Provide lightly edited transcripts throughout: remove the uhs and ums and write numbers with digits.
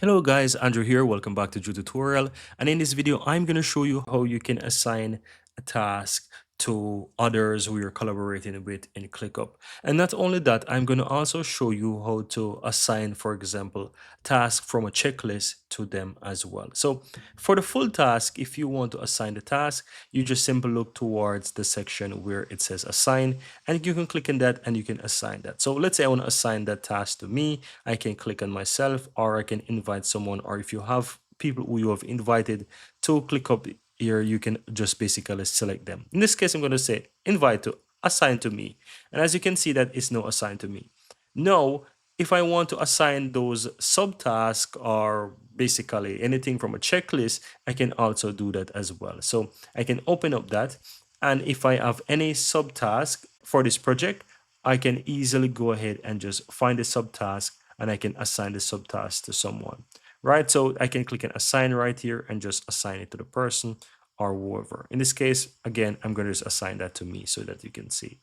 Hello guys, Andrew here. Welcome back to Drew Tutorial. And in this video, I'm going to show you how you can assign a task to others who you're collaborating with in ClickUp. And not only that, I'm going to also show you how to assign, for example, task from a checklist to them as well. So for the full task, if you want to assign the task, you just simply look towards the section where it says assign, and you can click on that and you can assign that. So let's say I want to assign that task to me. I can click on myself, or I can invite someone, or if you have people who you have invited to ClickUp here, you can just basically select them. In this case, I'm going to say invite to assign to me. And as you can see, that is now assigned to me. Now, if I want to assign those subtasks or basically anything from a checklist, I can also do that as well. So I can open up that. And if I have any subtask for this project, I can easily go ahead and just find the subtask and I can assign the subtask to someone, right? So I can click on assign right here and just assign it to the person or whoever. In this case, again, I'm going to just assign that to me so that you can see,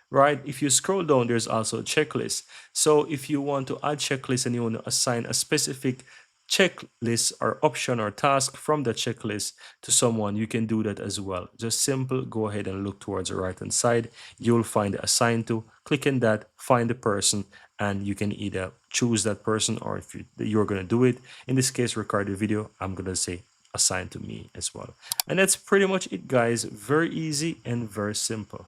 right? If you scroll down, there's also a checklist. So if you want to add checklist and you want to assign a specific checklist or option or task from the checklist to someone, you can do that as well. Just simple, go ahead and look towards the right hand side. You'll find assign to, click in that, find the person, and you can either choose that person or if you're going to do it. In this case, record the video, I'm going to say assign to me as well. And that's pretty much it, guys. Very easy and very simple.